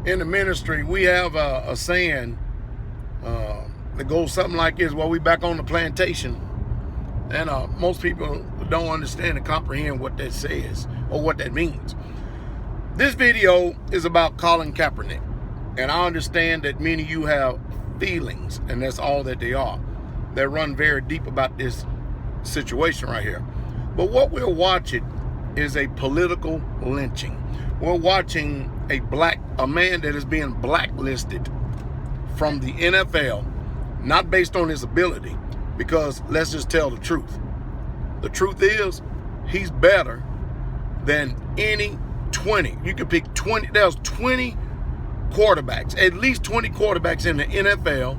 in the ministry, we have a saying that goes something like this: well, we back on the plantation. And most people don't understand and comprehend what that says or what that means. This video is about Colin Kaepernick. And I understand that many of you have feelings, and that's all that they are. They run very deep about this situation right here. But what we're watching is a political lynching. We're watching a man that is being blacklisted from the NFL, not based on his ability, because let's just tell the truth. The truth is, he's better than any 20. You can pick 20. There's 20 quarterbacks, at least 20 quarterbacks in the NFL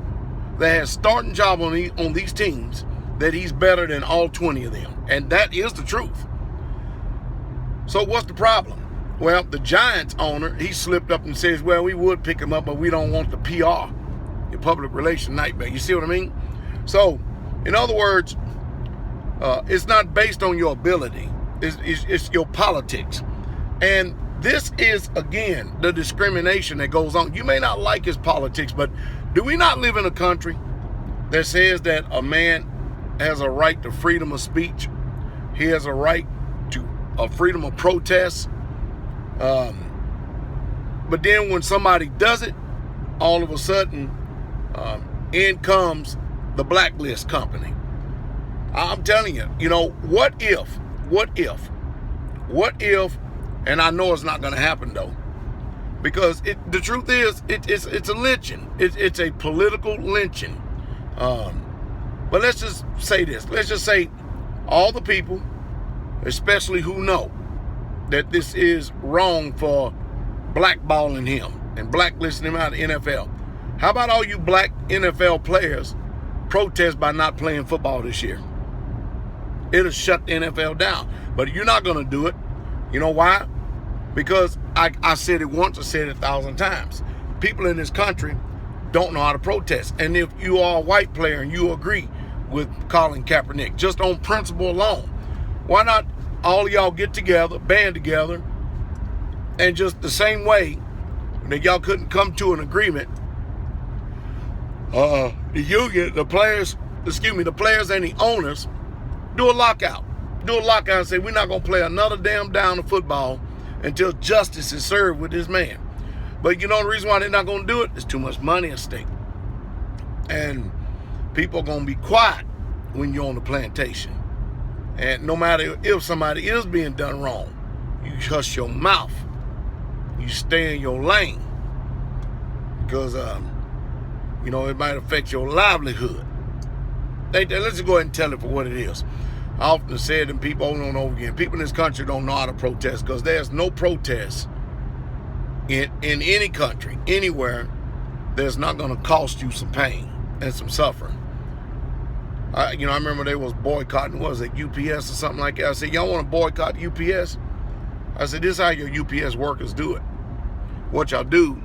that has starting job on these teams, that he's better than all 20 of them. And that is the truth. So what's the problem? Well, the Giants owner, he slipped up and says, well, we would pick him up, but we don't want the PR, the public relation nightmare. You see what I mean? So, in other words, it's not based on your ability. It's your politics. And this is, again, the discrimination that goes on. You may not like his politics, but do we not live in a country that says that a man has a right to freedom of speech? He has a right to a freedom of protest. But then when somebody does it, all of a sudden, in comes the blacklist company. I'm telling you, what if, and I know it's not going to happen though, because the truth is, it's a lynching. It's a political lynching. But let's just say this. Let's just say all the people, especially who know that this is wrong for blackballing him and blacklisting him out of the NFL. How about all you black NFL players protest by not playing football this year? It'll shut the NFL down. But you're not going to do it. You know why? Because I said it once, I said it 1,000 times. People in this country don't know how to protest. And if you are a white player and you agree with Colin Kaepernick, just on principle alone, why not all of y'all get together, band together, and just the same way that y'all couldn't come to an agreement, the union, the players and the owners do a lockout. Do a lockout and say, we're not going to play another damn down of football until justice is served with this man. But the reason why they're not going to do it is too much money at stake. And people are going to be quiet when you're on the plantation. And no matter if somebody is being done wrong, you hush your mouth. You stay in your lane. Because, it might affect your livelihood. Let's just go ahead and tell it for what it is. I often said, and people over and over again, people in this country don't know how to protest, because there's no protest in any country, anywhere, that's not going to cost you some pain and some suffering. I remember they was boycotting, what was it, UPS or something like that. I said, y'all want to boycott UPS? I said, this is how your UPS workers do it. What y'all do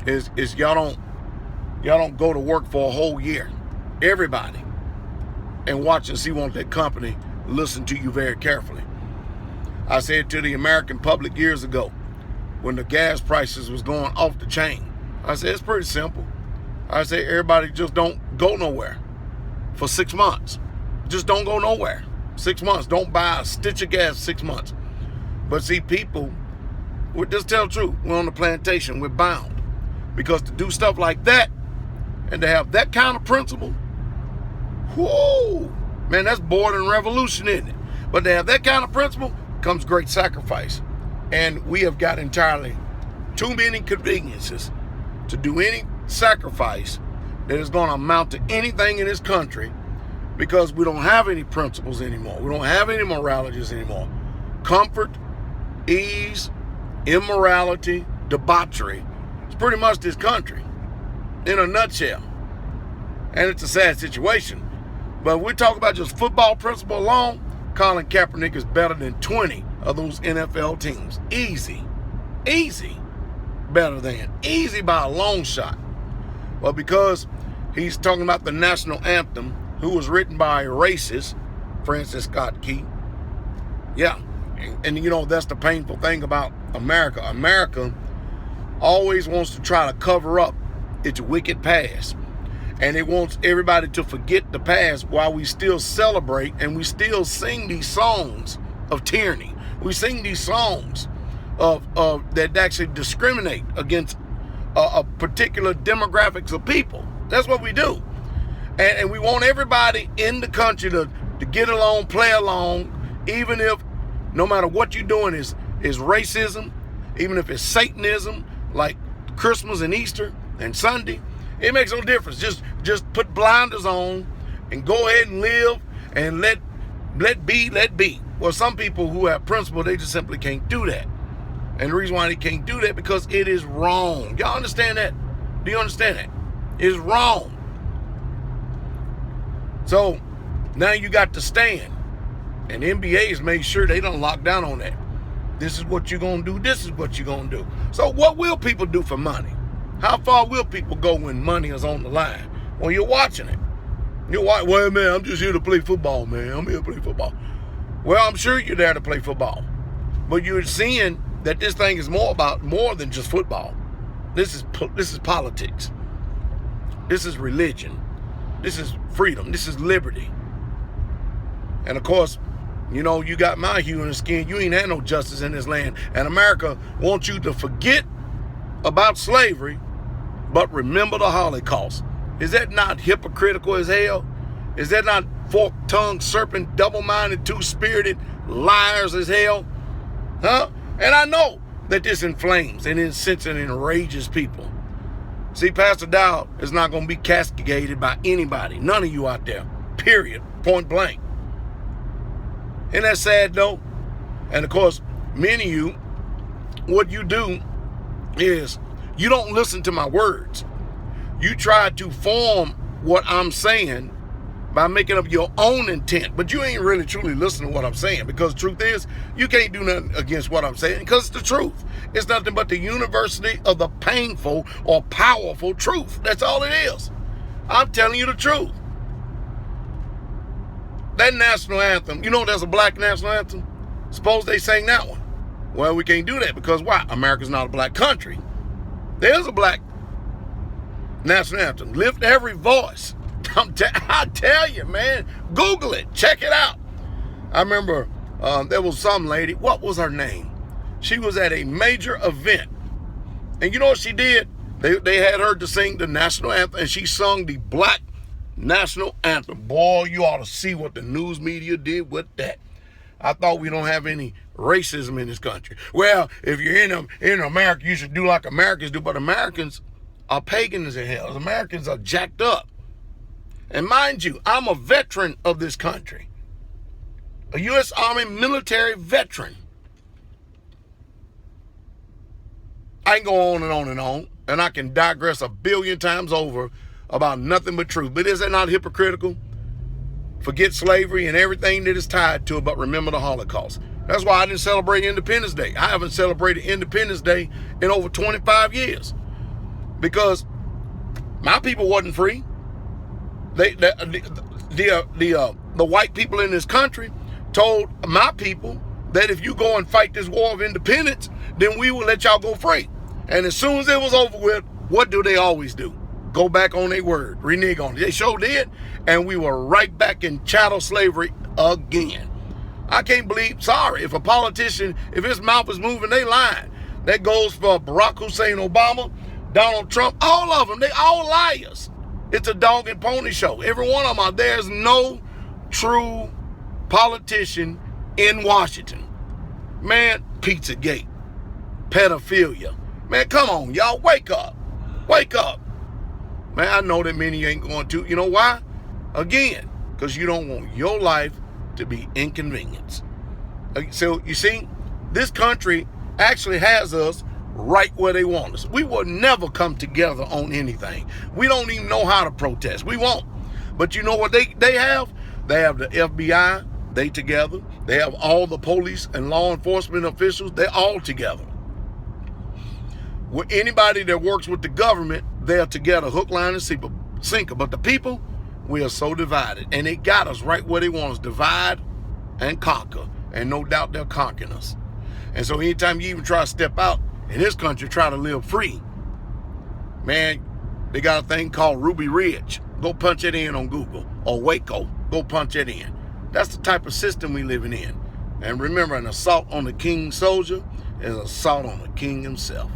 is y'all don't go to work for a whole year. Everybody. And watch and see, won't that company listen to you very carefully. I said to the American public years ago, when the gas prices was going off the chain, I said, it's pretty simple. I said, everybody just don't go nowhere for 6 months. Just don't go nowhere. 6 months. Don't buy a stitch of gas 6 months. But see, people, just tell the truth, we're on the plantation, we're bound. Because to do stuff like that, and to have that kind of principle, whoo, man, that's bordering revolution, isn't it? But to have that kind of principle comes great sacrifice. And we have got entirely too many conveniences to do any sacrifice that is going to amount to anything in this country, because we don't have any principles anymore. We don't have any moralities anymore. Comfort, ease, immorality, debauchery. It's pretty much this country in a nutshell. And it's a sad situation. But we talk about just football principle alone, Colin Kaepernick is better than 20 of those NFL teams. Easy. Better than. Easy by a long shot. Well, because he's talking about the national anthem, who was written by a racist, Francis Scott Key. Yeah. And that's the painful thing about America. America always wants to try to cover up its wicked past. And it wants everybody to forget the past while we still celebrate and we still sing these songs of tyranny. We sing these songs of that actually discriminate against a particular demographics of people. That's what we do. And we want everybody in the country to get along, play along, even if no matter what you're doing is racism, even if it's Satanism, like Christmas and Easter and Sunday. It makes no difference. Just put blinders on and go ahead and live and let be. Well, some people who have principle, they just simply can't do that. And the reason why they can't do that, because it is wrong. Y'all understand that? Do you understand that? It's wrong. So now you got to stand. And the NBA has made sure they don't lock down on that. This is what you're going to do. This is what you're going to do. So what will people do for money? How far will people go when money is on the line? Well, you're watching it. You're watching, well, man, I'm just here to play football, man. I'm here to play football. Well, I'm sure you're there to play football. But you're seeing that this thing is more than just football. This is politics. This is religion. This is freedom. This is liberty. And of course, you know, you got my hue in the skin. You ain't had no justice in this land. And America wants you to forget about slavery, but remember the Holocaust. Is that not hypocritical as hell? Is that not fork-tongued, serpent, double-minded, two-spirited liars as hell? Huh? And I know that this inflames and incensed and enrages people. See, Pastordowell is not going to be castigated by anybody. None of you out there. Period. Point blank. Isn't that sad, though? And, of course, many of you, what you do is you don't listen to my words. You try to form what I'm saying by making up your own intent, but you ain't really truly listening to what I'm saying, because the truth is you can't do nothing against what I'm saying, because it's the truth. It's nothing but the university of the painful or powerful truth. That's all it is. I'm telling you the truth. That national anthem, you know there's a black national anthem? Suppose they sang that one. Well, we can't do that because why? America's not a black country. There's a black national anthem. Lift every voice. I tell you, man, Google it. Check it out. I remember there was some lady. What was her name? She was at a major event. And you know what she did? They had her to sing the national anthem, and she sung the black national anthem. Boy, you ought to see what the news media did with that. I thought we don't have any racism in this country. Well, if you're in America, you should do like Americans do. But Americans are pagans as hell. Americans are jacked up. And mind you, I'm a veteran of this country. A U.S. Army military veteran. I can go on and on and on. And I can digress a billion times over about nothing but truth. But is that not hypocritical? Forget slavery and everything that is tied to it, but remember the Holocaust. That's why I didn't celebrate Independence Day. I haven't celebrated Independence Day in over 25 years. Because my people wasn't free. The white people in this country told my people that if you go and fight this war of independence, then we will let y'all go free. And as soon as it was over with, what do they always do? Go back on their word, renege on it. They sure did, and we were right back in chattel slavery again. I can't believe, sorry, if a politician, if his mouth is moving, they lying. That goes for Barack Hussein Obama, Donald Trump, all of them, they all liars. It's a dog and pony show. Every one of them. There's no true politician in Washington. Man, Pizzagate, pedophilia. Man, come on, y'all, wake up. Wake up. Man, I know that many ain't going to. You know why? Again, because you don't want your life to be inconvenienced. So, you see, this country actually has us right where they want us. We will never come together on anything. We don't even know how to protest. We won't. But you know what they have? They have the FBI, they together. They have all the police and law enforcement officials, they're all together. With anybody that works with the government, they're together, hook, line, and sinker. But the people, we are so divided. And they got us right where they want us, divide and conquer. And no doubt they're conquering us. And so anytime you even try to step out in this country try to live free. Man, they got a thing called Ruby Ridge. Go punch it in on Google. Or Waco. Go punch it in. That's the type of system we living in. And remember, an assault on the king's soldier is an assault on the king himself.